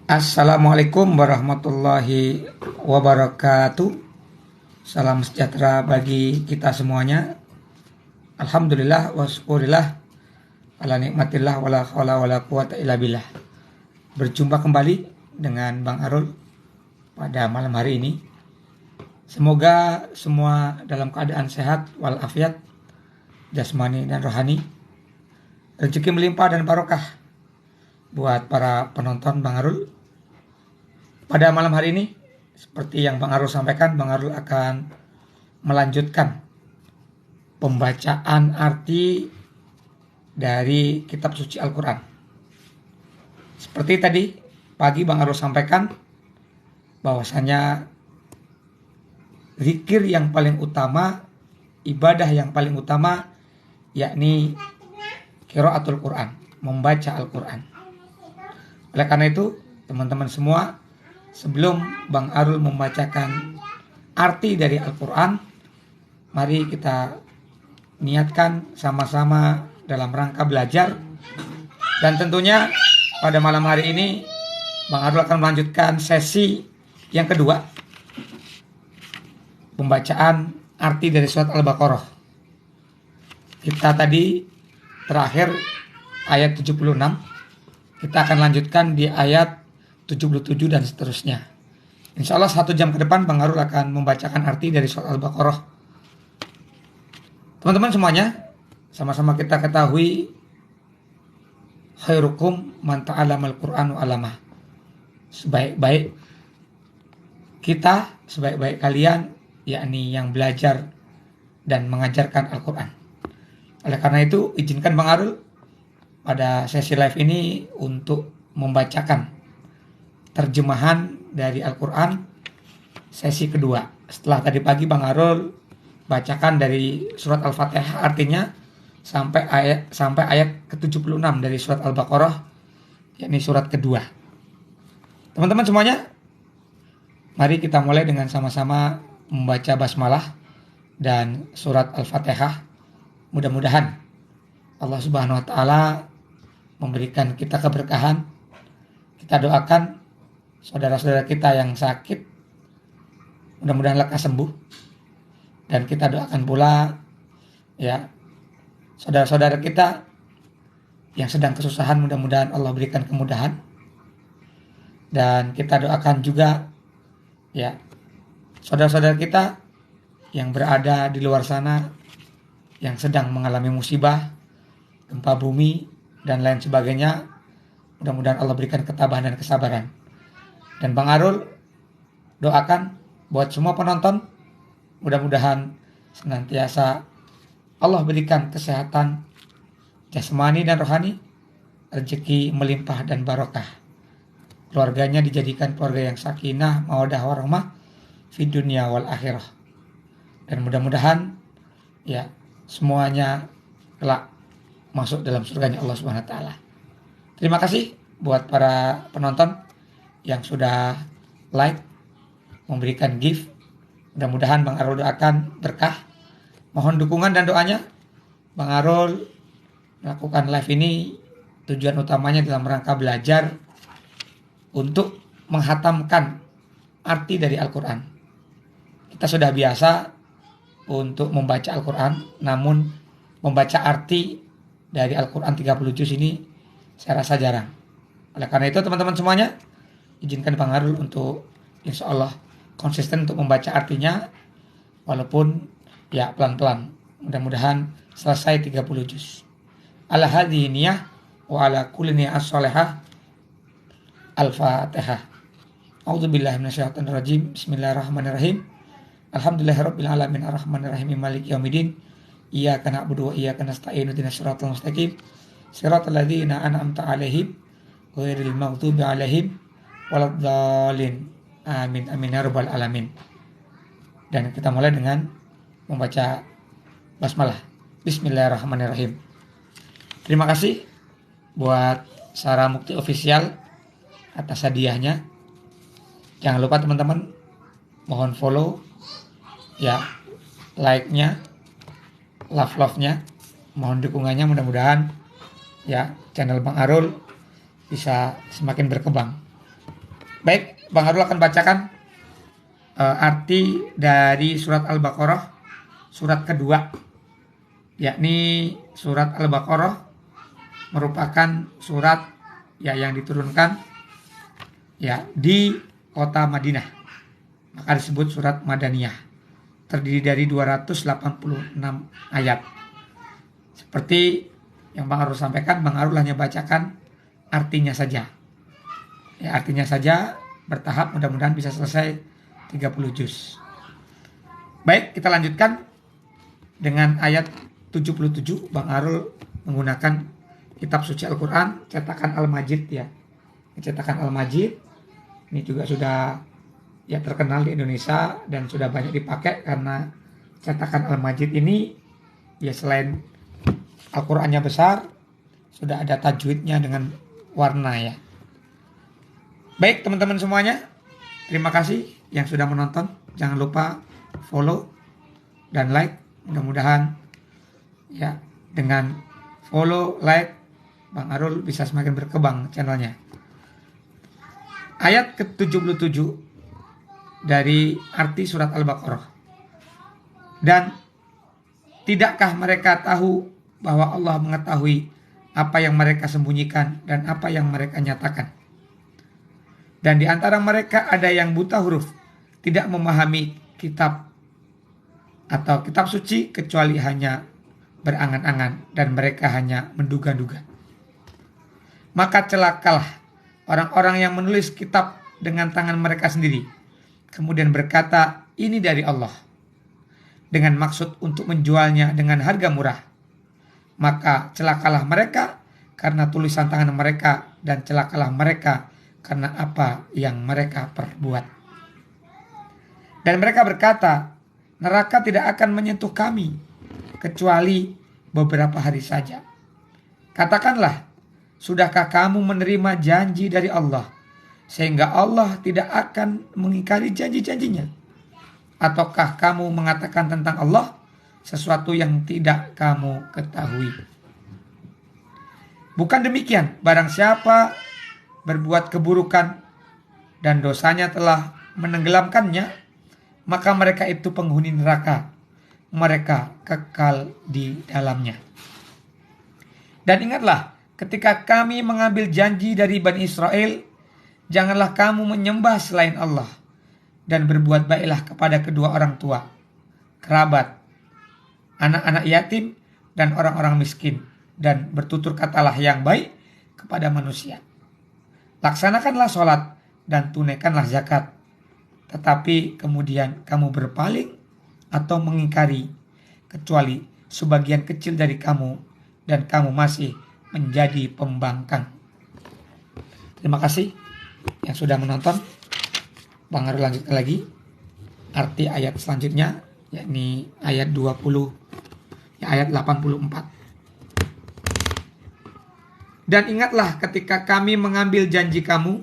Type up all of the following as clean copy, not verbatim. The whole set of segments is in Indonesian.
Assalamualaikum warahmatullahi wabarakatuh. Salam sejahtera bagi kita semuanya. Alhamdulillah wa syukurillah ala nikmatillah wala haula wala quwata illa billah. Berjumpa kembali dengan Bang Arul pada malam hari ini. Semoga semua dalam keadaan sehat walafiat, jasmani dan rohani. Rezeki melimpah dan barokah buat para penonton Bang Arul. Pada malam hari ini, seperti yang Bang Arul sampaikan, Bang Arul akan melanjutkan pembacaan arti dari kitab suci Al-Quran. Seperti tadi pagi Bang Arul sampaikan bahwasanya zikir yang paling utama, ibadah yang paling utama, yakni qiraatul Quran, membaca Al-Quran. Oleh karena itu, teman-teman semua, sebelum Bang Arul membacakan arti dari Al-Quran, mari kita niatkan sama-sama dalam rangka belajar. Dan tentunya pada malam hari ini Bang Arul akan melanjutkan sesi yang kedua, pembacaan arti dari surat Al-Baqarah. Kita tadi terakhir ayat 76. Kita akan lanjutkan di ayat 77 dan seterusnya. Insya Allah 1 jam ke depan Bang Arul akan membacakan arti dari surat Al-Baqarah. Teman-teman semuanya, sama-sama kita ketahui khairukum man ta'allamal Qur'an wa 'allamah. Sebaik-baik kita, sebaik-baik kalian, yakni yang belajar dan mengajarkan Al-Quran. Oleh karena itu, izinkan Bang Arul pada sesi live ini untuk membacakan terjemahan dari Al-Quran sesi kedua. Setelah tadi pagi Bang Arul bacakan dari surat Al-Fatihah artinya sampai ayat ke-76 dari surat Al-Baqarah, yakni surat kedua. Teman-teman semuanya, mari kita mulai dengan sama-sama membaca basmalah dan surat Al-Fatihah. Mudah-mudahan Allah Subhanahu wa taala memberikan kita keberkahan. Kita doakan saudara-saudara kita yang sakit mudah-mudahan lekas sembuh, dan kita doakan pula ya saudara-saudara kita yang sedang kesusahan, mudah-mudahan Allah berikan kemudahan. Dan kita doakan juga ya saudara-saudara kita yang berada di luar sana yang sedang mengalami musibah, gempa bumi dan lain sebagainya, mudah-mudahan Allah berikan ketabahan dan kesabaran. Dan Bang Arul doakan buat semua penonton, mudah-mudahan senantiasa Allah berikan kesehatan jasmani dan rohani, rezeki melimpah dan barokah. Keluarganya dijadikan keluarga yang sakinah, mawaddah warahmah fid dunya wal akhirah. Dan mudah-mudahan ya semuanya kelak masuk dalam surganya Allah Subhanahu wa taala. Terima kasih buat para penonton yang sudah like, memberikan gift. Mudah-mudahan Bang Arul doakan berkah. Mohon dukungan dan doanya. Bang Arul melakukan live ini tujuan utamanya dalam rangka belajar untuk menghatamkan arti dari Al-Quran. Kita sudah biasa untuk membaca Al-Quran, namun membaca arti dari Al-Quran 30 juz ini saya rasa jarang. Oleh karena itu teman-teman semuanya, izinkan Bang Arul untuk insya Allah konsisten untuk membaca artinya, walaupun ya pelan-pelan. Mudah-mudahan selesai 30 juz. Ala hadhihi niyah wa ala kulli niyah as-solehah. Al-Fatihah. A'udzubillahi minasyaitonir rajim. Bismillahirrahmanirrahim. Alhamdulillahirabbil alamin arrahmanirrahim maliki yaumiddin. Iyyaka na'budu wa iyyaka nasta'in ihdinas siratal mustaqim. Siratal ladzina an'amta 'alaihim ghairil maghdubi 'alaihim waladdallin. Amin amin ya rabbal alamin. Dan kita mulai dengan membaca basmalah. Bismillahirrahmanirrahim. Terima kasih buat Sarah Mukti Official atas hadiahnya. Jangan lupa teman-teman, mohon follow ya, like-nya, love-nya, mohon dukungannya. Mudah-mudahan ya channel Bang Arul bisa semakin berkembang. Baik, Bang Arul akan bacakan arti dari surat Al-Baqarah, surat kedua, yakni surat Al-Baqarah merupakan surat ya yang diturunkan ya di kota Madinah, maka disebut surat Madaniyah, terdiri dari 286 ayat. Seperti yang Bang Arul sampaikan, Bang Arul hanya bacakan artinya saja. Ya, artinya saja bertahap, mudah-mudahan bisa selesai 30 juz. Baik, kita lanjutkan dengan ayat 77. Bang Arul menggunakan kitab suci Al-Quran, cetakan Al-Majid ya. Cetakan Al-Majid ini juga sudah ya terkenal di Indonesia dan sudah banyak dipakai karena cetakan Al-Majid ini ya selain Al-Qurannya besar, sudah ada tajwidnya dengan warna ya. Baik teman-teman semuanya, terima kasih yang sudah menonton. Jangan lupa follow dan like. Mudah-mudahan ya dengan follow, like, Bang Arul bisa semakin berkembang channelnya. Ayat ke-77 dari arti surat Al-Baqarah. Dan tidakkah mereka tahu bahwa Allah mengetahui apa yang mereka sembunyikan dan apa yang mereka nyatakan. Dan di antara mereka ada yang buta huruf, tidak memahami kitab atau kitab suci kecuali hanya berangan-angan dan mereka hanya menduga-duga. Maka celakalah orang-orang yang menulis kitab dengan tangan mereka sendiri, kemudian berkata, ini dari Allah, dengan maksud untuk menjualnya dengan harga murah. Maka celakalah mereka karena tulisan tangan mereka, dan celakalah mereka karena apa yang mereka perbuat. Dan mereka berkata, neraka tidak akan menyentuh kami kecuali beberapa hari saja. Katakanlah, sudahkah kamu menerima janji dari Allah sehingga Allah tidak akan mengingkari janji-janjinya? Ataukah kamu mengatakan tentang Allah sesuatu yang tidak kamu ketahui? Bukan demikian, barang siapa berbuat keburukan dan dosanya telah menenggelamkannya, maka mereka itu penghuni neraka, mereka kekal di dalamnya. Dan ingatlah, ketika kami mengambil janji dari Bani Israel, janganlah kamu menyembah selain Allah, dan berbuat baiklah kepada kedua orang tua, kerabat, anak-anak yatim, dan orang-orang miskin, dan bertutur katalah yang baik kepada manusia. Laksanakanlah sholat dan tunaikanlah zakat, tetapi kemudian kamu berpaling atau mengingkari, kecuali sebagian kecil dari kamu, dan kamu masih menjadi pembangkang. Terima kasih yang sudah menonton. Bang Arul lanjutkan lagi arti ayat selanjutnya, yakni ayat 20, ayat 84. Dan ingatlah ketika kami mengambil janji kamu,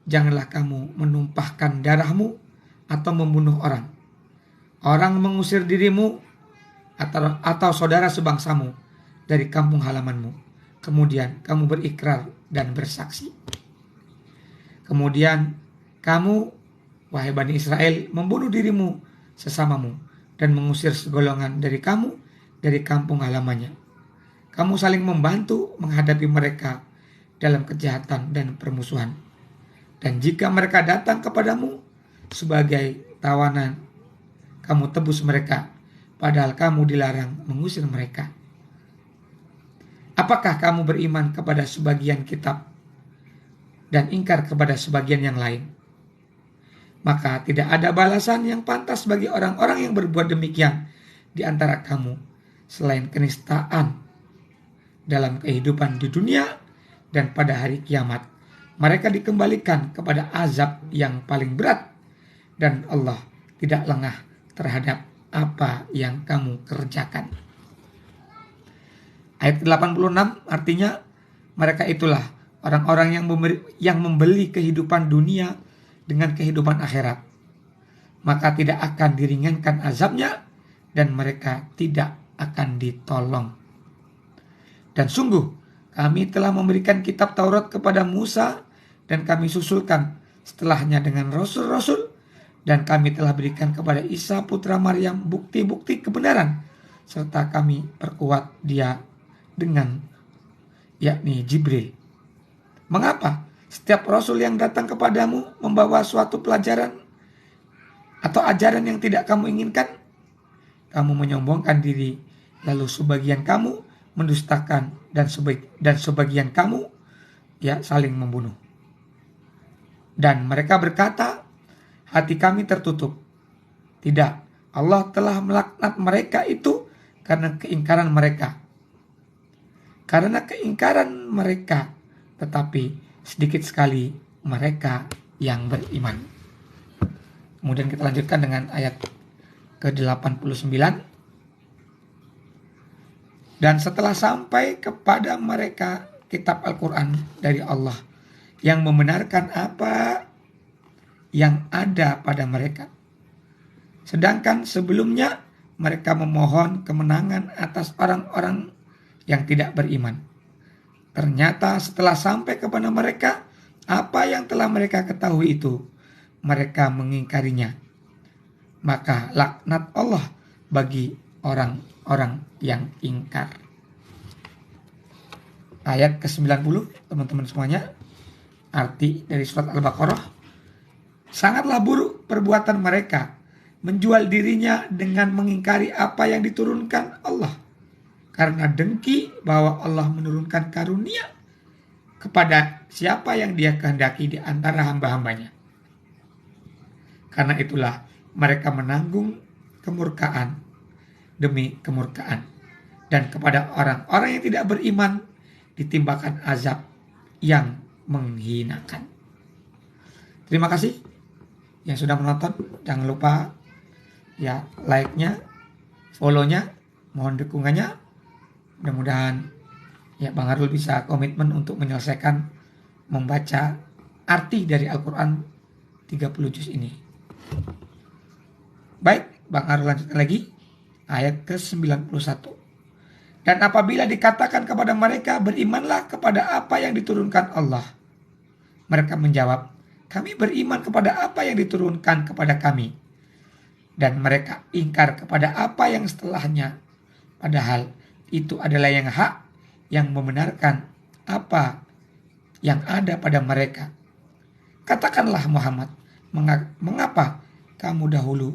janganlah kamu menumpahkan darahmu atau membunuh orang. Orang mengusir dirimu atau saudara sebangsamu dari kampung halamanmu. Kemudian kamu berikrar dan bersaksi. Kemudian kamu, wahai Bani Israel, membunuh dirimu sesamamu dan mengusir segolongan dari kamu dari kampung halamannya. Kamu saling membantu menghadapi mereka dalam kejahatan dan permusuhan. Dan jika mereka datang kepadamu sebagai tawanan, kamu tebus mereka, padahal kamu dilarang mengusir mereka. Apakah kamu beriman kepada sebagian kitab dan ingkar kepada sebagian yang lain? Maka tidak ada balasan yang pantas bagi orang-orang yang berbuat demikian di antara kamu selain kenistaan dalam kehidupan di dunia dan pada hari kiamat. Mereka dikembalikan kepada azab yang paling berat dan Allah tidak lengah terhadap apa yang kamu kerjakan. Ayat 86 artinya mereka itulah orang-orang yang membeli kehidupan dunia dengan kehidupan akhirat. Maka tidak akan diringankan azabnya dan mereka tidak akan ditolong. Dan sungguh kami telah memberikan kitab Taurat kepada Musa dan kami susulkan setelahnya dengan rasul-rasul, dan kami telah berikan kepada Isa putra Maryam bukti-bukti kebenaran, serta kami perkuat dia dengan yakni Jibril. Mengapa setiap rasul yang datang kepadamu membawa suatu pelajaran atau ajaran yang tidak kamu inginkan? Kamu menyombongkan diri, lalu sebagian kamu mendustakan, dan sebagian kamu saling membunuh. Dan mereka berkata, hati kami tertutup. Tidak, Allah telah melaknat mereka itu karena keingkaran mereka. Karena keingkaran mereka, tetapi sedikit sekali mereka yang beriman. Kemudian kita lanjutkan dengan ayat ke-89. Dan setelah sampai kepada mereka kitab Al-Quran dari Allah yang membenarkan apa yang ada pada mereka, sedangkan sebelumnya mereka memohon kemenangan atas orang-orang yang tidak beriman, ternyata setelah sampai kepada mereka apa yang telah mereka ketahui itu, mereka mengingkarinya. Maka laknat Allah bagi orang-orang yang ingkar. Ayat ke-90, teman-teman semuanya, arti dari surat Al-Baqarah. Sangatlah buruk perbuatan mereka, menjual dirinya dengan mengingkari apa yang diturunkan Allah, karena dengki bahwa Allah menurunkan karunia kepada siapa yang Dia kehendaki di antara hamba-hambanya. Karena itulah mereka menanggung kemurkaan demi kemurkaan, dan kepada orang-orang yang tidak beriman ditimbakan azab yang menghinakan. Terima kasih yang sudah menonton. Jangan lupa like-nya, follow-nya, mohon dukungannya. Mudah-mudahan Bang Arul bisa komitmen untuk menyelesaikan membaca arti dari Al-Quran 30 juz ini. Baik, Bang Arul lanjutkan lagi ayat ke-91. Dan apabila dikatakan kepada mereka, berimanlah kepada apa yang diturunkan Allah, mereka menjawab, kami beriman kepada apa yang diturunkan kepada kami. Dan mereka ingkar kepada apa yang setelahnya, padahal itu adalah yang hak, yang membenarkan apa yang ada pada mereka. Katakanlah Muhammad, mengapa kamu dahulu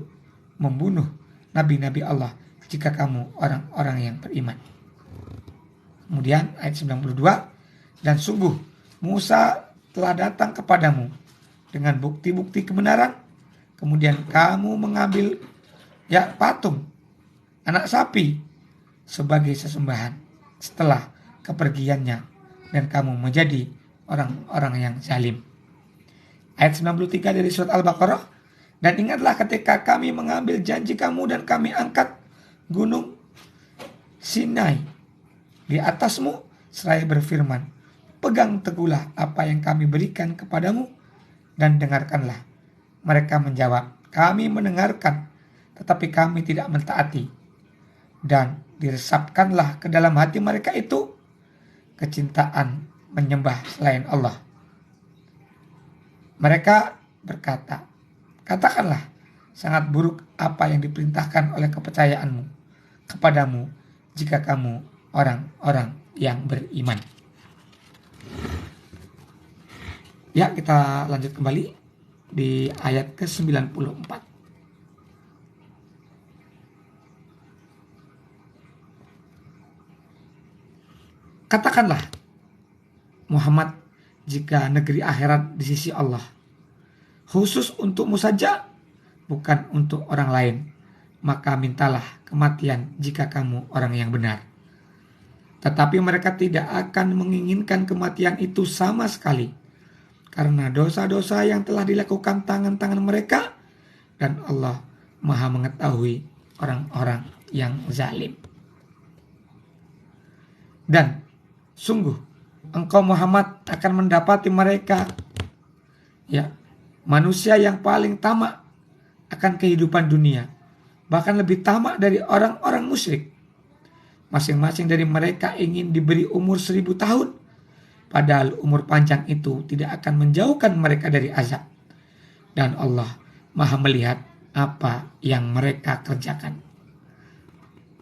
membunuh nabi-nabi Allah jika kamu orang-orang yang beriman? Kemudian ayat 92, dan sungguh Musa telah datang kepadamu dengan bukti-bukti kebenaran, kemudian kamu mengambil patung anak sapi sebagai sesembahan setelah kepergiannya, dan kamu menjadi orang-orang yang zalim. Ayat 93 dari surat Al-Baqarah, dan ingatlah ketika kami mengambil janji kamu dan kami angkat gunung Sinai di atasmu seraya berfirman, pegang teguhlah apa yang kami berikan kepadamu dan dengarkanlah. Mereka menjawab, kami mendengarkan, tetapi kami tidak mentaati. Dan diresapkanlah ke dalam hati mereka itu kecintaan menyembah selain Allah. Mereka berkata, katakanlah, sangat buruk apa yang diperintahkan oleh kepercayaanmu kepadamu jika kamu orang-orang yang beriman. Ya, kita lanjut kembali di ayat ke-94. Katakanlah, Muhammad, jika negeri akhirat di sisi Allah khusus untukmu saja, bukan untuk orang lain, maka mintalah kematian jika kamu orang yang benar. Tetapi mereka tidak akan menginginkan kematian itu sama sekali, karena dosa-dosa yang telah dilakukan tangan-tangan mereka, dan Allah Maha mengetahui orang-orang yang zalim. Dan sungguh engkau Muhammad akan mendapati mereka, manusia yang paling tamak akan kehidupan dunia, bahkan lebih tamak dari orang-orang musyrik. Masing-masing dari mereka ingin diberi umur 1000 tahun, padahal umur panjang itu tidak akan menjauhkan mereka dari azab. dan Allah Maha melihat apa yang mereka kerjakan.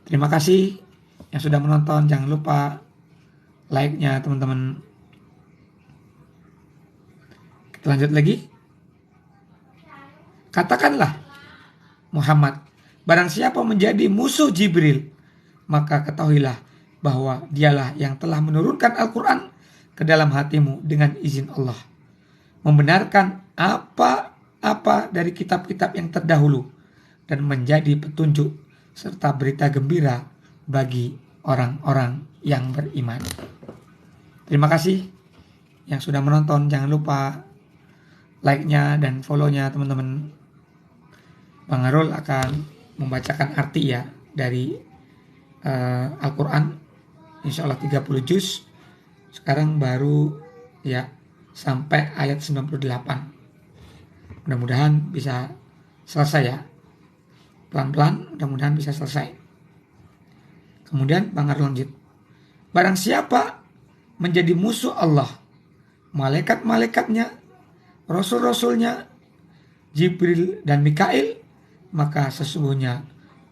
Terima kasih yang sudah menonton. Jangan lupa like-nya teman-teman. Kita lanjut lagi. Katakanlah Muhammad, barang siapa menjadi musuh Jibril, maka ketahuilah bahwa dialah yang telah menurunkan Al-Quran ke dalam hatimu dengan izin Allah, membenarkan apa-apa dari kitab-kitab yang terdahulu dan menjadi petunjuk serta berita gembira bagi orang-orang yang beriman. Terima kasih yang sudah menonton. Jangan lupa like-nya dan follow-nya teman-teman. Bang Arul akan membacakan arti ya dari Al-Quran. Insya Allah 30 juz. Sekarang baru ya sampai ayat 98. Mudah-mudahan bisa selesai ya. Pelan-pelan mudah-mudahan bisa selesai. Kemudian Bang Arul lanjut. Barang siapa menjadi musuh Allah, malaikat-malaikatnya, rasul-rasulnya, Jibril dan Mikail, maka sesungguhnya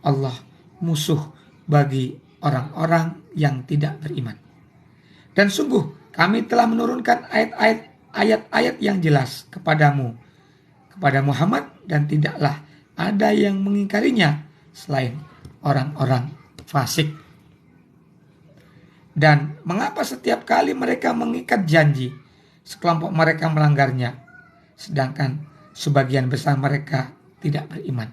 Allah musuh bagi orang-orang yang tidak beriman. Dan sungguh kami telah menurunkan ayat-ayat yang jelas kepadamu, kepada Muhammad, dan tidaklah ada yang mengingkarinya selain orang-orang fasik. Dan mengapa setiap kali mereka mengikat janji, sekelompok mereka melanggarnya, sedangkan sebagian besar mereka tidak beriman.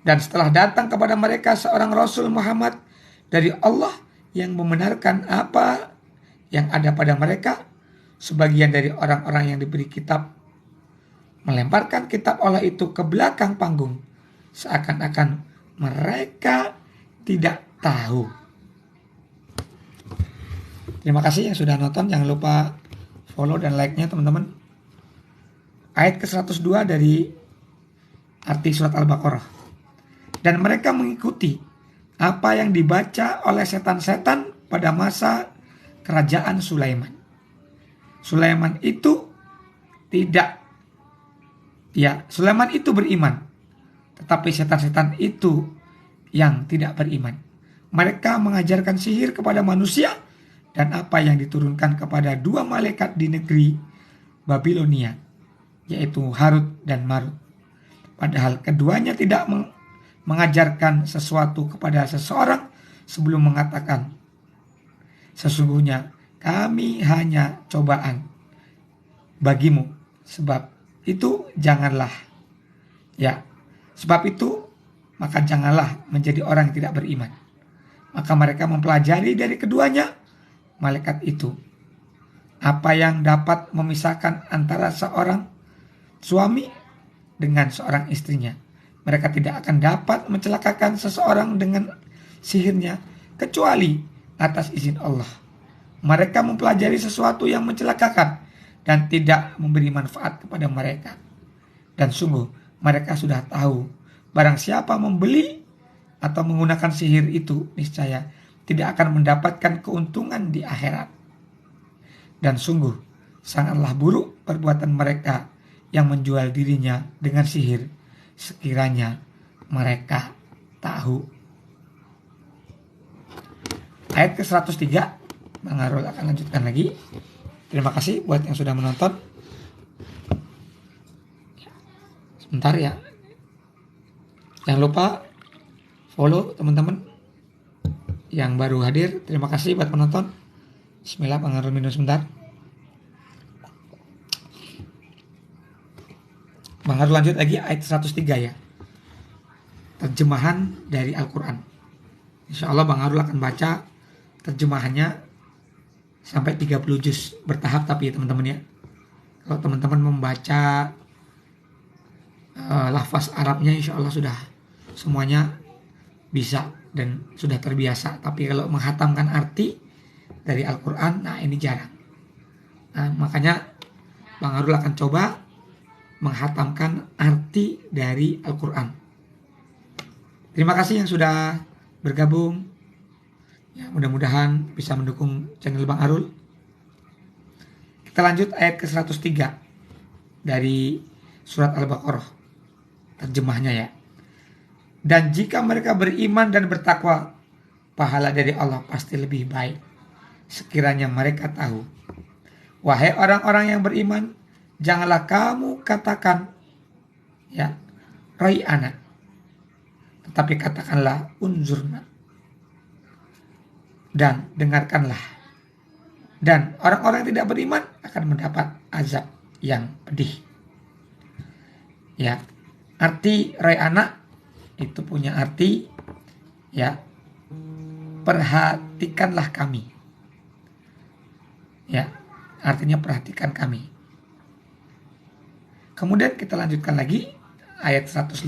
Dan setelah datang kepada mereka seorang Rasul Muhammad dari Allah yang membenarkan apa yang ada pada mereka, sebagian dari orang-orang yang diberi kitab melemparkan kitab Allah itu ke belakang panggung, seakan-akan mereka tidak tahu. Terima kasih yang sudah nonton. Jangan lupa follow dan like-nya teman-teman. Ayat ke-102 dari arti surat Al-Baqarah. Dan mereka mengikuti apa yang dibaca oleh setan-setan pada masa kerajaan Sulaiman. Sulaiman itu Sulaiman itu beriman, tetapi setan-setan itu yang tidak beriman. Mereka mengajarkan sihir kepada manusia dan apa yang diturunkan kepada dua malaikat di negeri Babilonia, yaitu Harut dan Marut. Padahal keduanya tidak mengajarkan sesuatu kepada seseorang sebelum mengatakan, sesungguhnya kami hanya cobaan bagimu, sebab itu maka janganlah menjadi orang yang tidak beriman. Maka mereka mempelajari dari keduanya malaikat itu apa yang dapat memisahkan antara seorang suami dengan seorang istrinya. Mereka tidak akan dapat mencelakakan seseorang dengan sihirnya kecuali atas izin Allah. Mereka mempelajari sesuatu yang mencelakakan dan tidak memberi manfaat kepada mereka. Dan sungguh mereka sudah tahu, barang siapa membeli atau menggunakan sihir itu, niscaya tidak akan mendapatkan keuntungan di akhirat. Dan sungguh sangatlah buruk perbuatan mereka yang menjual dirinya dengan sihir, sekiranya mereka tahu. Ayat ke-103, Bang Arul akan lanjutkan lagi. Terima kasih buat yang sudah menonton. Sebentar ya. Jangan lupa follow teman-teman yang baru hadir. Terima kasih buat penonton. Bismillah, Bang Arul minum sebentar. Bang Arul lanjut lagi ayat 103 ya. Terjemahan dari Al-Quran. Insya Allah Bang Arul akan baca terjemahannya sampai 30 juz bertahap, tapi ya teman-teman ya. Kalau teman-teman membaca lafaz Arabnya, insya Allah sudah semuanya bisa dan sudah terbiasa. Tapi kalau menghatamkan arti dari Al-Quran, nah ini jarang. Nah, makanya Bang Arul akan coba menghatamkan arti dari Al-Quran. Terima kasih yang sudah bergabung. Ya, mudah-mudahan bisa mendukung channel Bang Arul. Kita lanjut ayat ke-103 dari surat Al-Baqarah, terjemahnya ya. Dan jika mereka beriman dan bertakwa, pahala dari Allah pasti lebih baik. Sekiranya mereka tahu. Wahai orang-orang yang beriman, janganlah kamu katakan ya Rai'ana, tetapi katakanlah unzurna, dan dengarkanlah. Dan orang-orang yang tidak beriman akan mendapat azab yang pedih. Ya, arti Rai'ana itu punya arti ya, perhatikanlah kami. Ya, artinya perhatikan kami. Kemudian kita lanjutkan lagi ayat 105.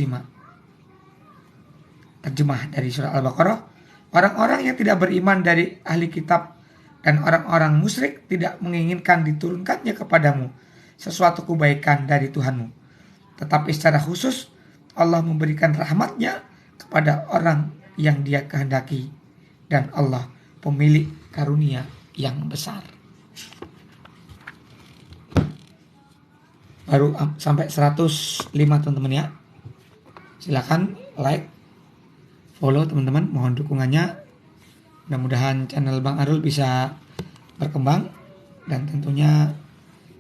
Terjemah dari surah Al-Baqarah. Orang-orang yang tidak beriman dari ahli kitab dan orang-orang musyrik tidak menginginkan diturunkannya kepadamu sesuatu kebaikan dari Tuhanmu. Tetapi secara khusus Allah memberikan rahmatnya kepada orang yang Dia kehendaki, dan Allah pemilik karunia yang besar. Baru sampai 105 teman-teman ya. Silakan like, follow teman-teman, mohon dukungannya. Mudah-mudahan channel Bang Arul bisa berkembang dan tentunya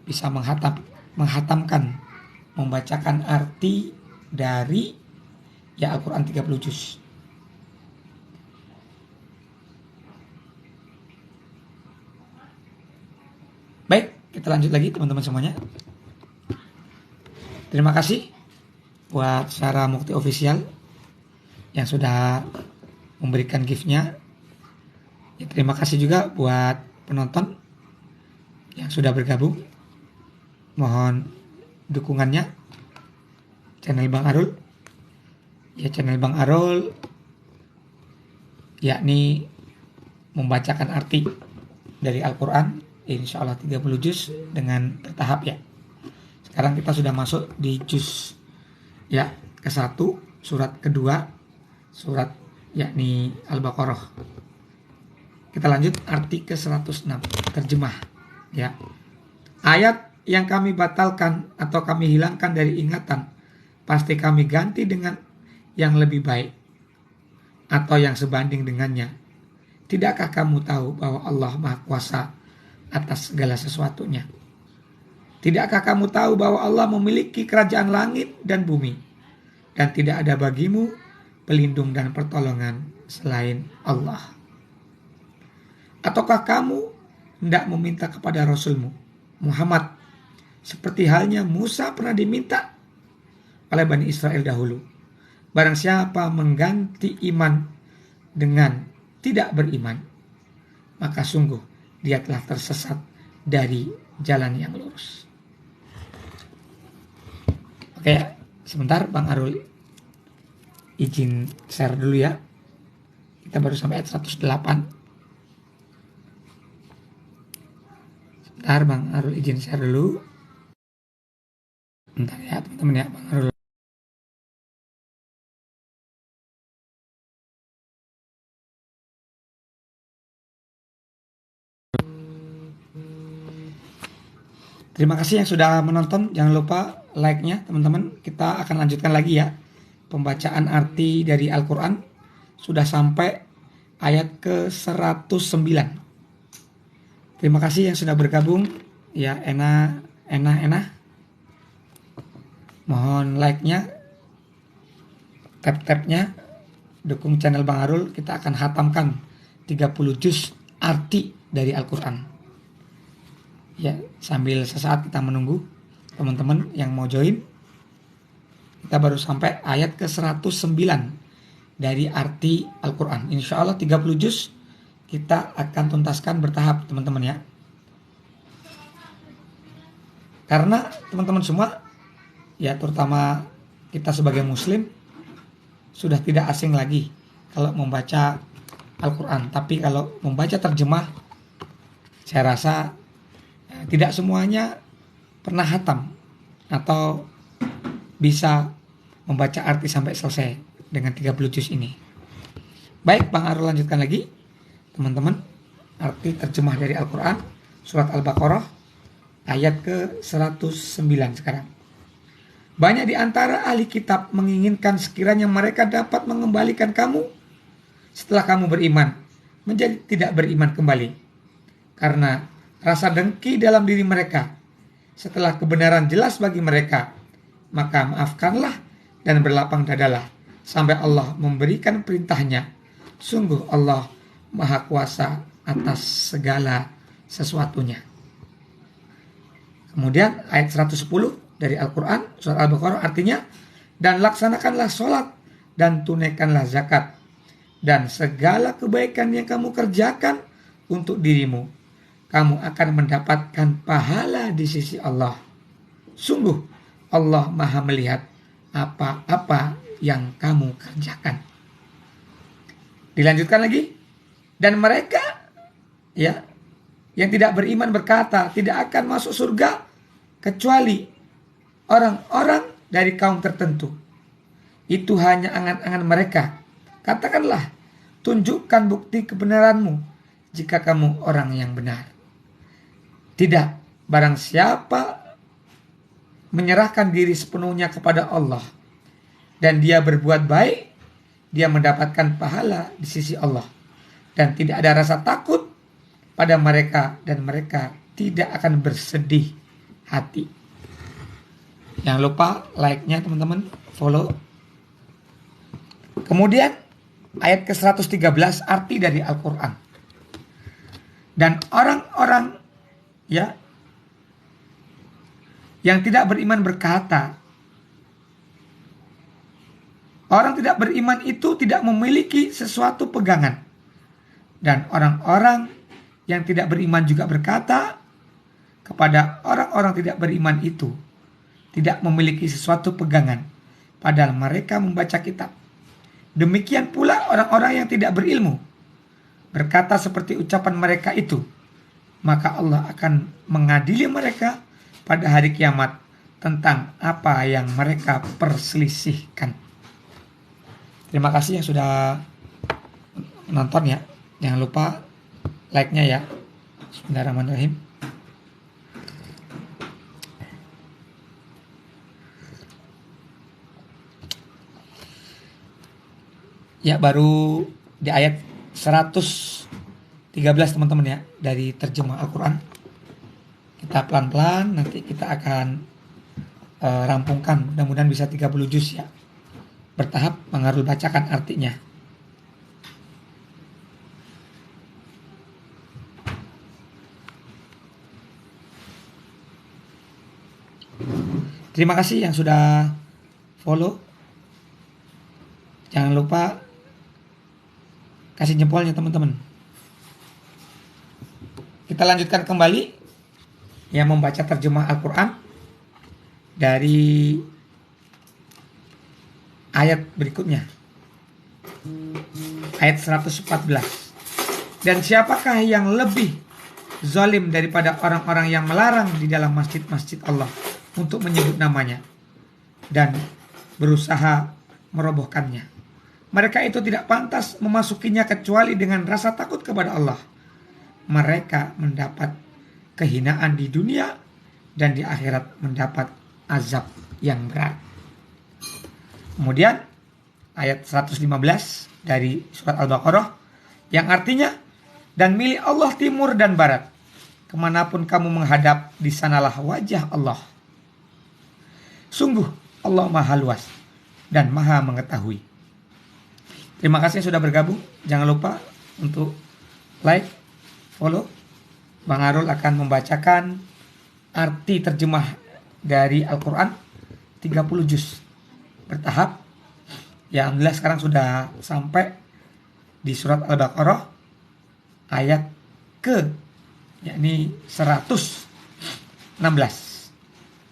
bisa menghatamkan, membacakan arti dari ya Al-Quran 30 juz. Baik, kita lanjut lagi teman-teman semuanya. Terima kasih buat Sarah Mukti Official yang sudah memberikan gift-nya. Ya, terima kasih juga buat penonton yang sudah bergabung. Mohon dukungannya. Channel Bang Arul, ya channel Bang Arul, yakni membacakan arti dari Al-Quran, insya Allah 30 juz dengan bertahap ya. Sekarang kita sudah masuk di juz ya ke-1, surat kedua, surat yakni Al-Baqarah. Kita lanjut arti ke-106, terjemah ya. Ayat yang kami batalkan atau kami hilangkan dari ingatan pasti kami ganti dengan yang lebih baik atau yang sebanding dengannya. Tidakkah kamu tahu bahwa Allah Maha Kuasa atas segala sesuatunya? Tidakkah kamu tahu bahwa Allah memiliki kerajaan langit dan bumi, dan tidak ada bagimu pelindung dan pertolongan selain Allah? Ataukah kamu hendak meminta kepada Rasulmu Muhammad seperti halnya Musa pernah diminta oleh Bani Israel dahulu? Barang siapa mengganti iman dengan tidak beriman, maka sungguh dia telah tersesat dari jalan yang lurus. Oke, sebentar Bang Arul izin share dulu ya. Kita baru sampai ayat 108. Sebentar Bang Arul izin share dulu. Bentar ya teman-teman ya, Bang Arul. Terima kasih yang sudah menonton. Jangan lupa like-nya teman-teman. Kita akan lanjutkan lagi ya pembacaan arti dari Al-Quran. Sudah sampai ayat ke-109. Terima kasih yang sudah bergabung. Ya, Ena. Mohon like-nya, tap-tapnya, dukung channel Bang Arul. Kita akan hatamkan 30 juz arti dari Al-Quran. Ya, sambil sesaat kita menunggu teman-teman yang mau join. Kita baru sampai ayat ke-109 dari arti Al-Quran. Insya Allah 30 juz kita akan tuntaskan bertahap teman-teman ya. Karena teman-teman semua ya, terutama kita sebagai muslim sudah tidak asing lagi kalau membaca Al-Quran. Tapi kalau membaca terjemah, saya rasa tidak semuanya pernah hatam atau bisa membaca arti sampai selesai dengan 30 juz ini. Baik, Bang Arul lanjutkan lagi teman-teman arti terjemah dari Al-Quran surat Al-Baqarah ayat ke-109 sekarang. Banyak di antara ahli kitab menginginkan sekiranya mereka dapat mengembalikan kamu setelah kamu beriman menjadi tidak beriman kembali. Karena rasa dengki dalam diri mereka setelah kebenaran jelas bagi mereka, maka maafkanlah dan berlapang dadalah sampai Allah memberikan perintahnya. Sungguh Allah Maha Kuasa atas segala sesuatunya. Kemudian ayat 110 dari Al-Quran, surat Al-Baqarah, artinya, dan laksanakanlah sholat dan tunaikanlah zakat dan segala kebaikan yang kamu kerjakan untuk dirimu, kamu akan mendapatkan pahala di sisi Allah. Sungguh Allah Maha melihat apa-apa yang kamu kerjakan. Dilanjutkan lagi, dan mereka yang tidak beriman berkata, tidak akan masuk surga kecuali orang-orang dari kaum tertentu. Itu hanya angan-angan mereka. Katakanlah, tunjukkan bukti kebenaranmu jika kamu orang yang benar. Tidak, barang siapa menyerahkan diri sepenuhnya kepada Allah dan dia berbuat baik, dia mendapatkan pahala di sisi Allah. Dan tidak ada rasa takut pada mereka dan mereka tidak akan bersedih hati. Jangan lupa like-nya teman-teman, follow. Kemudian ayat ke-113 arti dari Al-Quran. Dan orang-orang yang tidak beriman berkata, orang tidak beriman itu tidak memiliki sesuatu pegangan. Dan orang-orang yang tidak beriman juga berkata kepada orang-orang tidak beriman itu, tidak memiliki sesuatu pegangan, padahal mereka membaca kitab. Demikian pula orang-orang yang tidak berilmu berkata seperti ucapan mereka itu, maka Allah akan mengadili mereka pada hari kiamat tentang apa yang mereka perselisihkan. Terima kasih yang sudah menonton ya. Jangan lupa like-nya ya. Bismillahirrahmanirrahim. Ya, baru di ayat 113 teman-teman ya, dari terjemah Al-Quran. Kita pelan-pelan nanti kita akan rampungkan, mudah-mudahan bisa 30 juz ya. Bertahap Bang Arul bacakan artinya. Terima kasih yang sudah follow. Jangan lupa kasih jempolnya teman-teman. Kita lanjutkan kembali yang membaca terjemah Al-Quran dari ayat berikutnya. Ayat 114. Dan siapakah yang lebih zalim daripada orang-orang yang melarang di dalam masjid-masjid Allah untuk menyebut namanya dan berusaha merobohkannya. Mereka itu tidak pantas memasukinya kecuali dengan rasa takut kepada Allah. Mereka mendapat kehinaan di dunia dan di akhirat mendapat azab yang berat. Kemudian ayat 115 dari surat Al-Baqarah yang artinya, dan milik Allah timur dan barat, kemanapun kamu menghadap, di sanalah wajah Allah. Sungguh Allah Maha luas dan Maha mengetahui. Terima kasih sudah bergabung. Jangan lupa untuk like, follow. Bang Arul akan membacakan arti terjemah dari Al-Quran 30 juz bertahap. Ya, alhamdulillah sekarang sudah sampai di surat Al-Baqarah ayat yakni 116.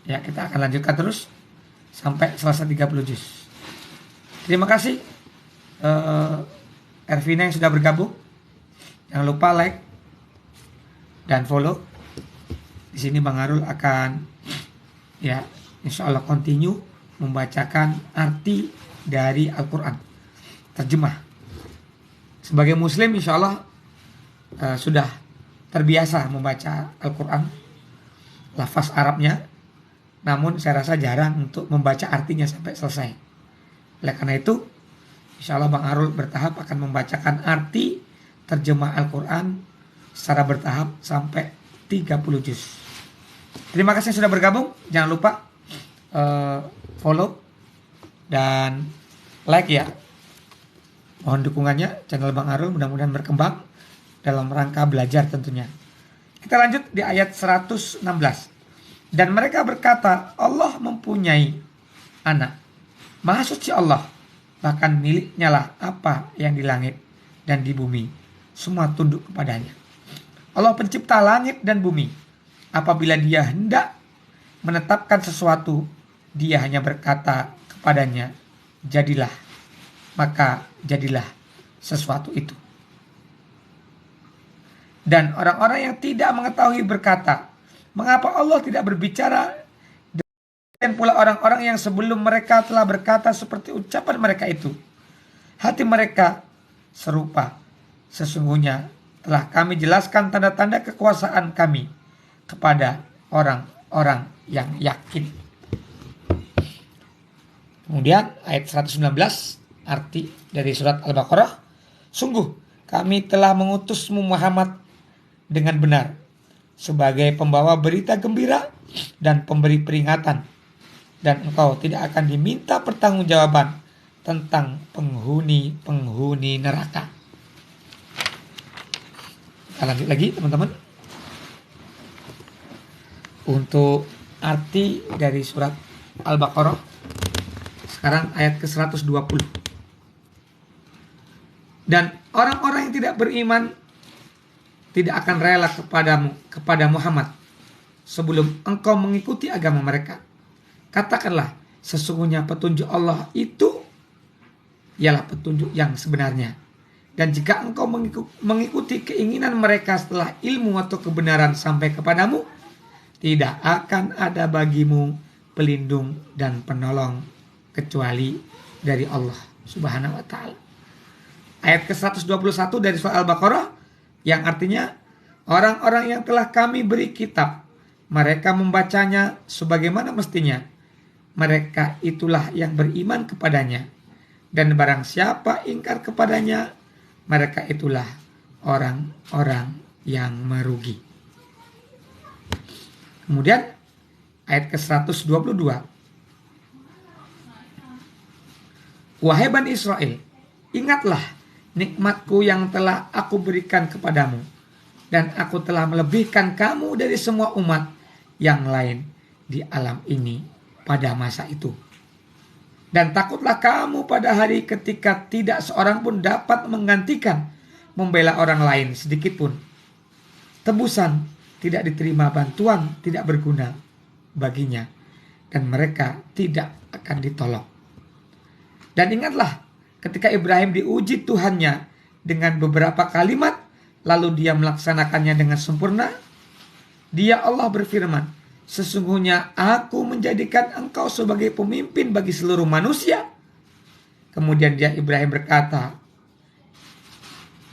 Ya, kita akan lanjutkan terus sampai selesai 30 juz. Terima kasih Ervina yang sudah bergabung. Jangan lupa like dan follow. Di sini Bang Arul akan insya Allah continue membacakan arti dari Al-Quran terjemah. Sebagai muslim insya Allah sudah terbiasa membaca Al-Quran, lafaz Arabnya, namun saya rasa jarang untuk membaca artinya sampai selesai. Oleh karena itu, insya Allah Bang Arul bertahap akan membacakan arti terjemah Al-Quran secara bertahap sampai 30 juz. Terima kasih yang sudah bergabung. Jangan lupa follow dan like ya. Mohon dukungannya channel Bang Arul, mudah-mudahan berkembang dalam rangka belajar tentunya. Kita lanjut di ayat 116. Dan mereka berkata, Allah mempunyai anak. Maha suci Allah, bahkan miliknya lah apa yang di langit dan di bumi. Semua tunduk kepadanya. Allah pencipta langit dan bumi. Apabila dia hendak menetapkan sesuatu, dia hanya berkata kepadanya, jadilah. Maka jadilah sesuatu itu. Dan orang-orang yang tidak mengetahui berkata, mengapa Allah tidak berbicara? Dan pula orang-orang yang sebelum mereka telah berkata seperti ucapan mereka itu. Hati mereka serupa. Sesungguhnya telah kami jelaskan tanda-tanda kekuasaan kami kepada orang-orang yang yakin. Kemudian ayat 119 arti dari surat Al-Baqarah. Sungguh kami telah mengutusmu Muhammad dengan benar sebagai pembawa berita gembira dan pemberi peringatan, dan engkau tidak akan diminta pertanggungjawaban tentang penghuni neraka. Kita lanjut lagi teman-teman. Untuk arti dari surat Al-Baqarah, sekarang ayat ke-120. Dan orang-orang yang tidak beriman tidak akan rela kepada Muhammad sebelum engkau mengikuti agama mereka. Katakanlah, sesungguhnya petunjuk Allah itu ialah petunjuk yang sebenarnya. Dan jika engkau mengikuti keinginan mereka setelah ilmu atau kebenaran sampai kepadamu, tidak akan ada bagimu pelindung dan penolong kecuali dari Allah Subhanahu wa ta'ala. Ayat ke-121 dari surah Al-Baqarah yang artinya, orang-orang yang telah kami beri kitab, mereka membacanya sebagaimana mestinya. Mereka itulah yang beriman kepadanya. Dan barang siapa ingkar kepadanya, mereka itulah orang-orang yang merugi. Kemudian ayat ke-122. Wahai Bani Israel, ingatlah nikmatku yang telah aku berikan kepadamu, dan aku telah melebihkan kamu dari semua umat yang lain di alam ini pada masa itu. Dan takutlah kamu pada hari ketika tidak seorang pun dapat menggantikan membela orang lain sedikit pun. Tebusan tidak diterima, bantuan tidak berguna baginya, dan mereka tidak akan ditolong. Dan ingatlah ketika Ibrahim diuji Tuhannya dengan beberapa kalimat, lalu dia melaksanakannya dengan sempurna. Dia Allah berfirman, sesungguhnya aku menjadikan engkau sebagai pemimpin bagi seluruh manusia. Kemudian dia Ibrahim berkata,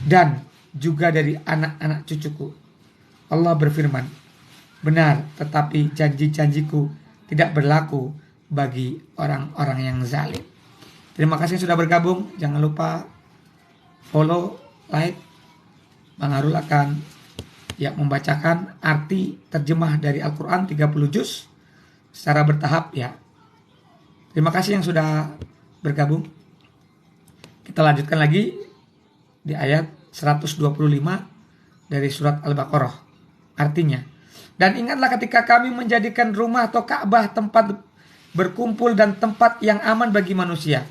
dan juga dari anak-anak cucuku. Allah berfirman, benar, tetapi janji-janjiku tidak berlaku bagi orang-orang yang zalim. Terima kasih sudah bergabung. Jangan lupa follow, like. Bang Arul akan membacakan arti terjemah dari Al-Quran 30 juz secara bertahap ya. Terima kasih yang sudah bergabung. Kita lanjutkan lagi di ayat 125 dari surat Al-Baqarah. Artinya, dan ingatlah ketika kami menjadikan rumah atau Ka'bah tempat berkumpul dan tempat yang aman bagi manusia.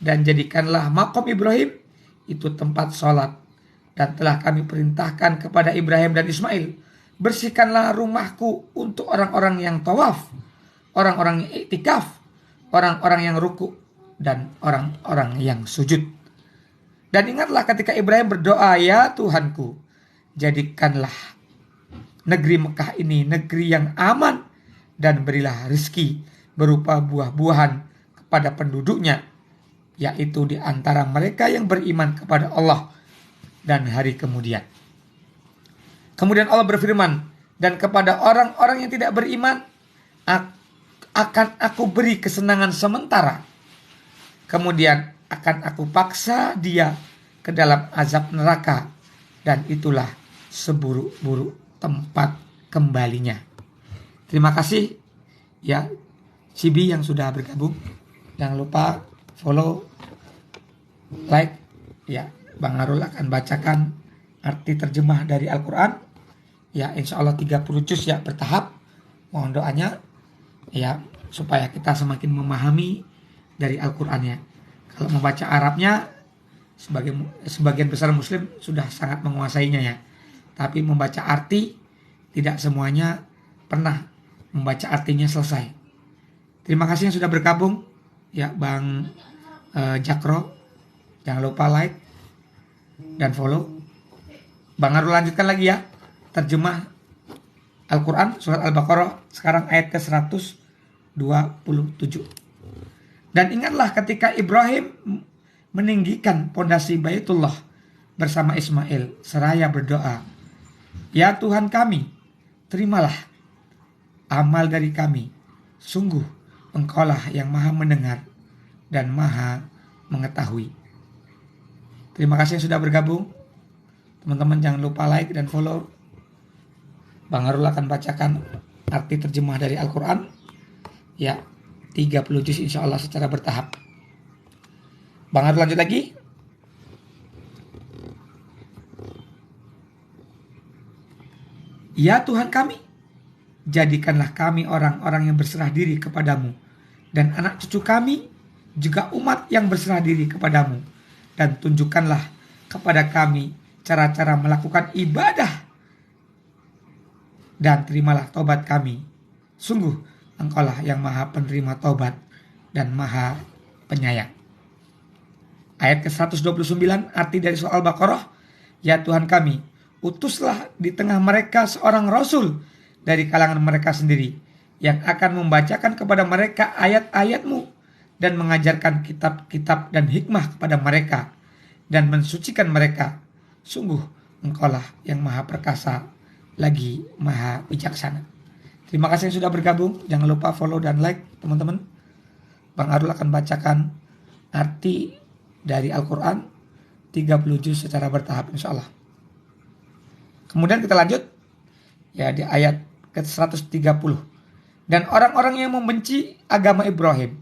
Dan jadikanlah maqam Ibrahim itu tempat sholat. Dan telah kami perintahkan kepada Ibrahim dan Ismail, bersihkanlah rumahku untuk orang-orang yang tawaf, orang-orang yang iktikaf, orang-orang yang ruku, dan orang-orang yang sujud. Dan ingatlah ketika Ibrahim berdoa, ya Tuhanku, jadikanlah negeri Mekah ini negeri yang aman, dan berilah rezeki berupa buah-buahan kepada penduduknya, yaitu di antara mereka yang beriman kepada Allah dan hari kemudian. Kemudian Allah berfirman, dan kepada orang-orang yang tidak beriman, akan aku beri kesenangan sementara. Kemudian akan aku paksa dia ke dalam azab neraka. Dan itulah seburuk-buruk tempat kembalinya. Terima kasih ya Cibi yang sudah bergabung. Jangan lupa follow, like ya. Bang Arul akan bacakan arti terjemah dari Al-Quran. Ya insya Allah 30 juz ya bertahap. Mohon doanya ya supaya kita semakin memahami dari Al-Qur'annya. Kalau membaca Arabnya sebagian besar muslim sudah sangat menguasainya ya. Tapi membaca arti tidak semuanya pernah membaca artinya selesai. Terima kasih yang sudah bergabung ya Bang Jakro. Jangan lupa like dan follow. Bang Arul lanjutkan lagi ya terjemah Al-Quran surat Al-Baqarah sekarang ayat ke-127. Dan ingatlah ketika Ibrahim meninggikan pondasi Baitullah bersama Ismail seraya berdoa, ya Tuhan kami, terimalah amal dari kami. Sungguh Engkaulah yang maha mendengar dan maha mengetahui. Terima kasih yang sudah bergabung. Teman-teman jangan lupa like dan follow. Bang Arul akan bacakan arti terjemah dari Al-Quran. Ya, 30 juz insya Allah secara bertahap. Bang Arul lanjut lagi. Ya Tuhan kami, jadikanlah kami orang-orang yang berserah diri kepadamu. Dan anak cucu kami juga umat yang berserah diri kepadamu. Dan tunjukkanlah kepada kami cara-cara melakukan ibadah. Dan terimalah taubat kami. Sungguh Engkaulah yang maha penerima taubat dan maha penyayang. Ayat ke-129 arti dari surah Al-Baqarah. Ya Tuhan kami, utuslah di tengah mereka seorang rasul dari kalangan mereka sendiri, yang akan membacakan kepada mereka ayat-ayat-Mu dan mengajarkan kitab-kitab dan hikmah kepada mereka dan mensucikan mereka. Sungguh Engkaulah yang maha perkasa lagi maha bijaksana. Terima kasih yang sudah bergabung. Jangan lupa follow dan like teman-teman. Bang Arul akan bacakan arti dari Al-Quran 30 juz secara bertahap insya Allah. Kemudian kita lanjut ya di ayat ke-130. Dan orang-orang yang membenci agama Ibrahim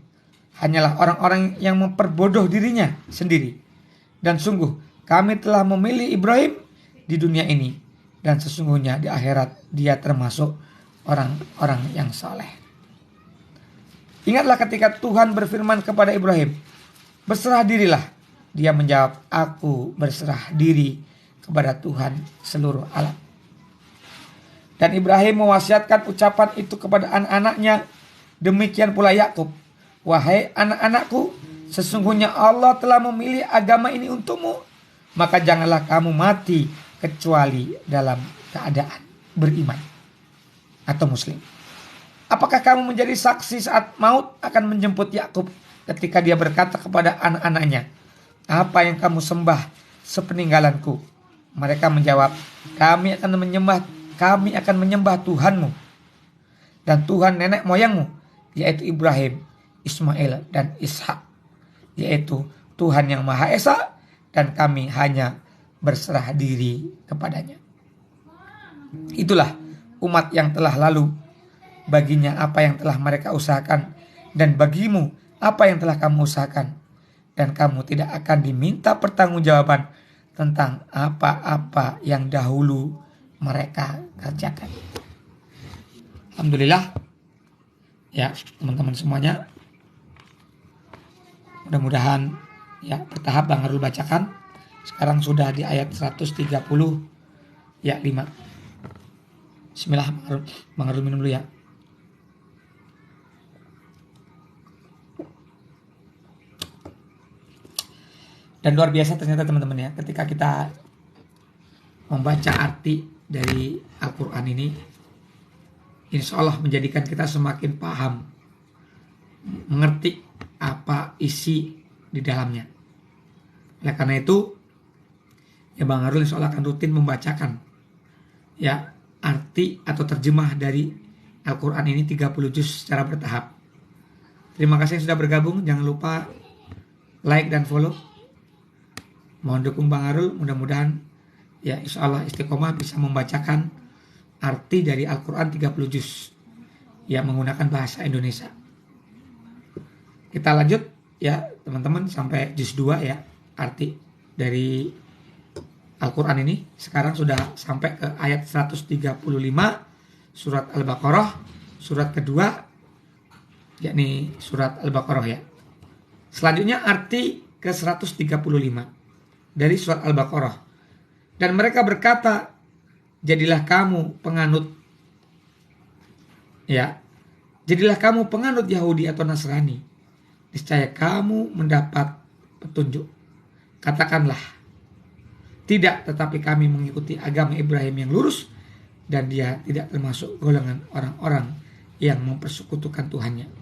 hanyalah orang-orang yang memperbodoh dirinya sendiri. Dan sungguh kami telah memilih Ibrahim di dunia ini, dan sesungguhnya di akhirat dia termasuk orang-orang yang saleh. Ingatlah ketika Tuhan berfirman kepada Ibrahim, berserah dirilah. Dia menjawab, aku berserah diri kepada Tuhan seluruh alam. Dan Ibrahim mewasiatkan ucapan itu kepada anak-anaknya. Demikian pula Yakub, wahai anak-anakku, sesungguhnya Allah telah memilih agama ini untukmu. Maka janganlah kamu mati kecuali dalam keadaan beriman atau muslim. Apakah kamu menjadi saksi saat maut akan menjemput Yakub ketika dia berkata kepada anak-anaknya, apa yang kamu sembah sepeninggalanku? Mereka menjawab, kami akan menyembah Tuhanmu dan Tuhan nenek moyangmu, yaitu Ibrahim, Ismail dan Ishak, yaitu Tuhan yang Maha Esa, dan kami hanya berserah diri kepadanya. Itulah umat yang telah lalu, baginya apa yang telah mereka usahakan, dan bagimu apa yang telah kamu usahakan, dan kamu tidak akan diminta pertanggungjawaban tentang apa-apa yang dahulu mereka kerjakan. Alhamdulillah ya teman-teman semuanya, mudah-mudahan ya bertahap Bang Arul bacakan. Sekarang sudah di ayat 130 ya 5. Bismillah Bang Arul minum dulu ya. Dan luar biasa ternyata teman-teman ya, ketika kita membaca arti dari Al-Quran ini, insya Allah menjadikan kita semakin paham, mengerti apa isi di dalamnya. Oleh karena itu, ya Bang Arul insya Allah akan rutin membacakan ya arti atau terjemah dari Al-Quran ini 30 juz secara bertahap. Terima kasih yang sudah bergabung. Jangan lupa like dan follow. Mohon dukung Bang Arul. Mudah-mudahan ya insya Allah istiqomah bisa membacakan arti dari Al-Quran 30 juz yang menggunakan bahasa Indonesia. Kita lanjut ya teman-teman sampai juz 2 ya arti dari Al-Quran ini. Sekarang sudah sampai ke ayat 135 surat Al-Baqarah, surat kedua yakni surat Al-Baqarah ya. Selanjutnya arti ke 135 dari surat Al-Baqarah. Dan mereka berkata, jadilah kamu penganut ya. Jadilah kamu penganut Yahudi atau Nasrani. Niscaya kamu mendapat petunjuk. Katakanlah, tidak, tetapi kami mengikuti agama Ibrahim yang lurus dan dia tidak termasuk golongan orang-orang yang mempersekutukan Tuhannya.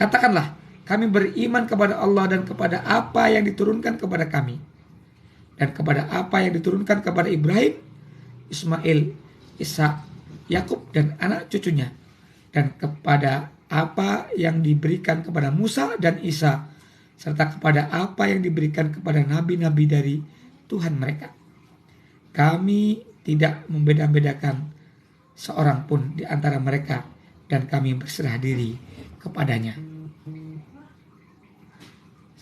Katakanlah, kami beriman kepada Allah dan kepada apa yang diturunkan kepada kami dan kepada apa yang diturunkan kepada Ibrahim, Ismail, Ishak, Yakub dan anak cucunya, dan kepada apa yang diberikan kepada Musa dan Isa, serta kepada apa yang diberikan kepada nabi-nabi dari Tuhan mereka. Kami tidak membeda-bedakan seorang pun di antara mereka dan kami berserah diri kepadanya.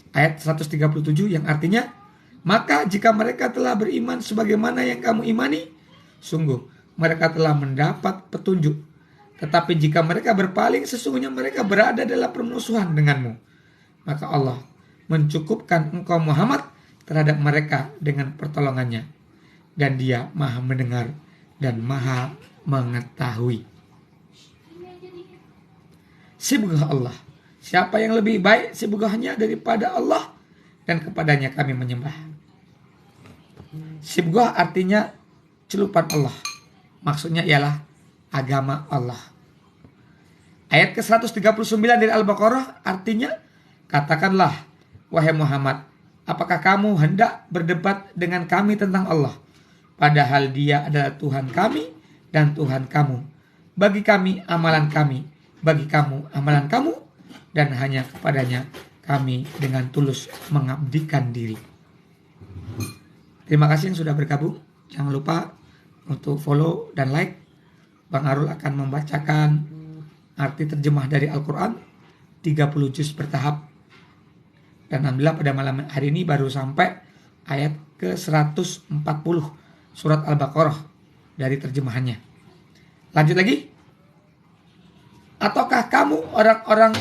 Ayat 137 yang artinya, maka jika mereka telah beriman sebagaimana yang kamu imani, sungguh mereka telah mendapat petunjuk. Tetapi jika mereka berpaling, sesungguhnya mereka berada dalam permusuhan denganmu. Maka Allah mencukupkan engkau Muhammad terhadap mereka dengan pertolongannya. Dan dia maha mendengar dan maha mengetahui. Sibghah Allah. Siapa yang lebih baik sibghahnya daripada Allah, dan kepadanya kami menyembah. Sibghah artinya celupan Allah. Maksudnya ialah agama Allah. Ayat ke-139 dari Al-Baqarah artinya, katakanlah, wahai Muhammad, apakah kamu hendak berdebat dengan kami tentang Allah, padahal dia adalah Tuhan kami dan Tuhan kamu. Bagi kami amalan kami, bagi kamu amalan kamu, dan hanya kepadanya kami dengan tulus mengabdikan diri. Terima kasih yang sudah bergabung. Jangan lupa untuk follow dan like. Bang Arul akan membacakan arti terjemah dari Al-Quran 30 juz bertahap. Dan alhamdulillah pada malam hari ini baru sampai ayat ke-140 surat Al-Baqarah dari terjemahannya. Lanjut lagi. Ataukah kamu orang-orang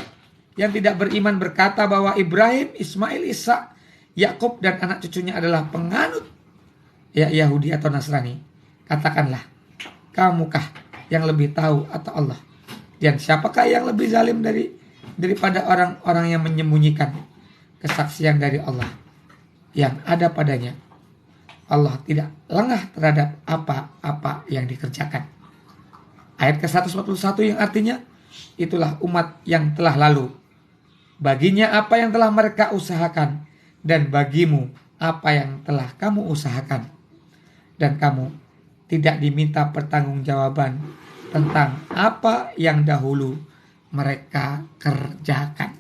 yang tidak beriman berkata bahwa Ibrahim, Ismail, Ishak, Yakub dan anak cucunya adalah penganut ya Yahudi atau Nasrani? Katakanlah, kamukah yang lebih tahu atau Allah? Dan siapakah yang lebih zalim daripada orang-orang yang menyembunyikan kesaksian dari Allah yang ada padanya? Allah tidak lengah terhadap apa-apa yang dikerjakan. Ayat ke-141 yang artinya, itulah umat yang telah lalu. Baginya apa yang telah mereka usahakan, dan bagimu apa yang telah kamu usahakan. Dan kamu tidak diminta pertanggungjawaban tentang apa yang dahulu mereka kerjakan.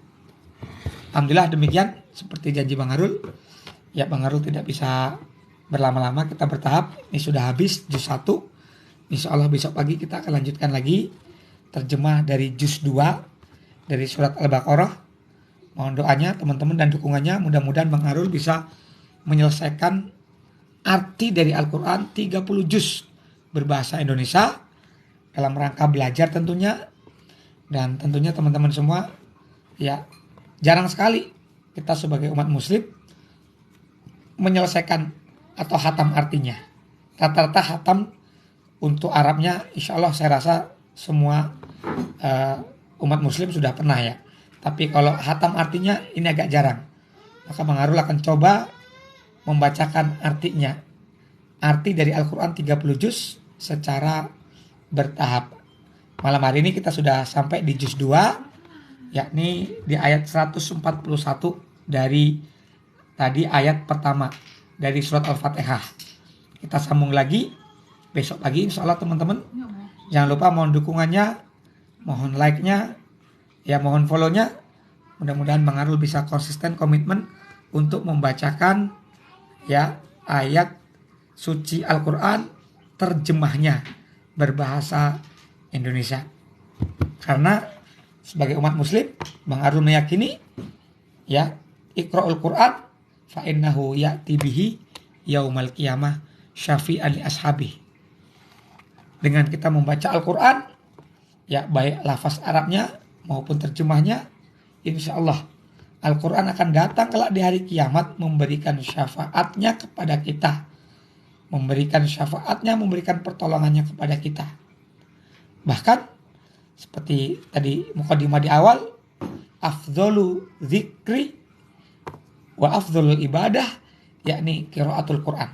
Alhamdulillah demikian seperti janji Bang Arul. Ya Bang Arul tidak bisa berlama-lama, kita bertahap. Ini sudah habis juz 1. Insya Allah besok pagi kita akan lanjutkan lagi terjemah dari juz 2 dari surat Al-Baqarah. Mohon doanya teman-teman dan dukungannya. Mudah-mudahan Bang Arul bisa menyelesaikan arti dari Al-Quran 30 juz berbahasa Indonesia dalam rangka belajar tentunya. Dan tentunya teman-teman semua, ya jarang sekali kita sebagai umat muslim menyelesaikan atau hatam artinya. Rata-rata hatam untuk Arabnya insya Allah saya rasa semua umat muslim sudah pernah ya. Tapi kalau hatam artinya ini agak jarang. Maka Bang Arul akan coba membacakan artinya. Arti dari Al-Quran 30 juz secara bertahap. Malam hari ini kita sudah sampai di juz 2, yakni di ayat 141 dari tadi ayat pertama dari surat Al-Fatihah. Kita sambung lagi besok pagi insya Allah teman-teman. Jangan lupa mohon dukungannya, mohon like-nya, ya mohon follow-nya. Mudah-mudahan Bang Arul bisa konsisten komitmen untuk membacakan ya ayat suci Al-Quran terjemahnya berbahasa Indonesia. Karena sebagai umat muslim, Bang Arul meyakini ya Iqra'ul Quran fa innahu ya'ti bihi yaumal qiyamah syafi'an li ashabi. Dengan kita membaca Al-Quran, ya baik lafaz Arabnya maupun terjemahnya, insya Allah Al-Quran akan datang kelak di hari kiamat memberikan syafaatnya kepada kita. Memberikan syafaatnya, memberikan pertolongannya kepada kita. Bahkan seperti tadi mukadimah di awal, afdhalu dzikri wa afdhalul ibadah, yakni qiraatul Quran.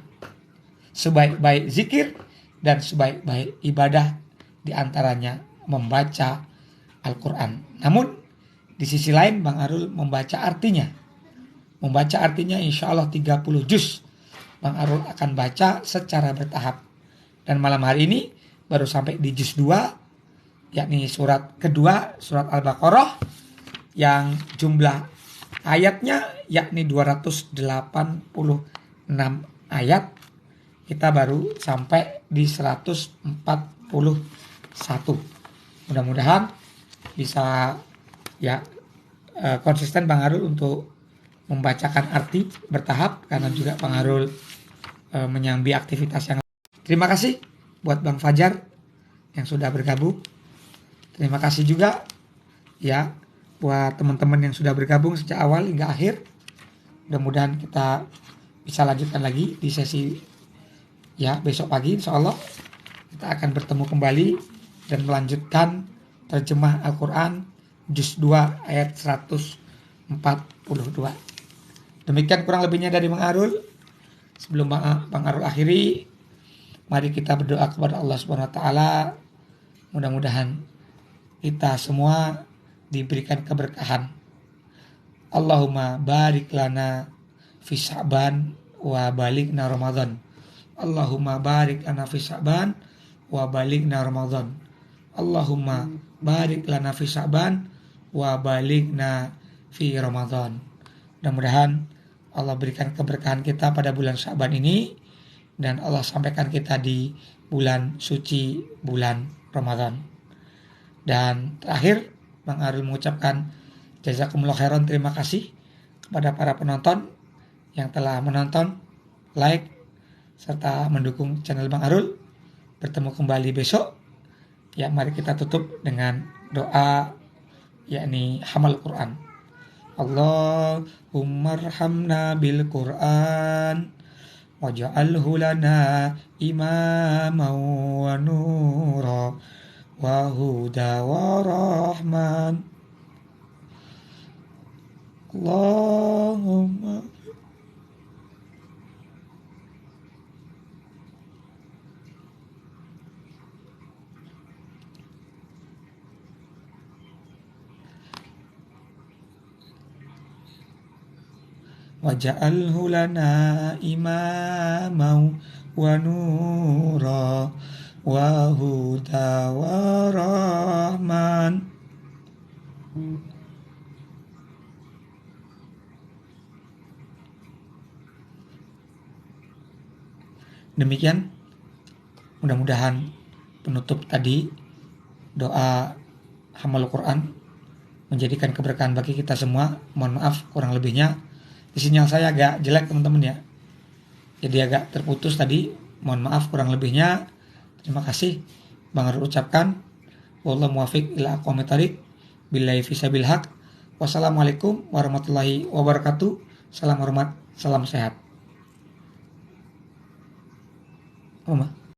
Sebaik-baik zikir dan sebaik-baik ibadah diantaranya membaca Al-Quran. Namun di sisi lain Bang Arul membaca artinya. Membaca artinya insya Allah 30 juz. Bang Arul akan baca secara bertahap. Dan malam hari ini baru sampai di juz 2, yakni surat kedua, surat Al-Baqarah, yang jumlah ayatnya yakni 286 ayat. Kita baru sampai di 141. Mudah-mudahan bisa ya konsisten Bang Arul untuk membacakan arti bertahap, karena juga Bang Arul menyambi aktivitas yang lain. Terima kasih buat Bang Fajar yang sudah bergabung. Terima kasih juga ya buat teman-teman yang sudah bergabung sejak awal hingga akhir. Mudah-mudahan kita bisa lanjutkan lagi di sesi ya besok pagi, insya Allah kita akan bertemu kembali dan melanjutkan terjemah Al-Quran juz 2 ayat 142. Demikian kurang lebihnya dari Bang Arul. Sebelum Bang Arul akhiri, mari kita berdoa kepada Allah Subhanahu wa taala. Mudah-mudahan kita semua diberikan keberkahan. Allahumma barik lana fi Sya'ban wa balighna Ramadan. Allahumma barik lana fi Sya'ban wa balighna Ramadan. Allahumma barik lana fi Sya'ban wa balighna fi Ramadan. Mudah-mudahan Allah berikan keberkahan kita pada bulan Sya'ban ini, dan Allah sampaikan kita di bulan suci, bulan Ramadan. Dan terakhir Bang Arul mengucapkan jazakumullah khairan, terima kasih kepada para penonton yang telah menonton, like, serta mendukung channel Bang Arul. Bertemu kembali besok. Ya, mari kita tutup dengan doa, yakni hamal Quran. Allahumma arhamna bil Quran waj'alhu lana imaman wa nura wa huda wa rahman. Allahumma waj'alhu lana imaman wa nura wa huda wa rahman. Demikian mudah-mudahan penutup tadi doa hamal Quran menjadikan keberkahan bagi kita semua. Mohon maaf kurang lebihnya. Sinyal saya agak jelek teman-teman ya, jadi agak terputus tadi. Mohon maaf kurang lebihnya. Terima kasih Bang Arul ucapkan. Wallahu muwaffiq ila aqwamit thoriq. Billahi fisabil haq. Wassalamualaikum warahmatullahi wabarakatuh. Salam hormat, salam sehat. Oma.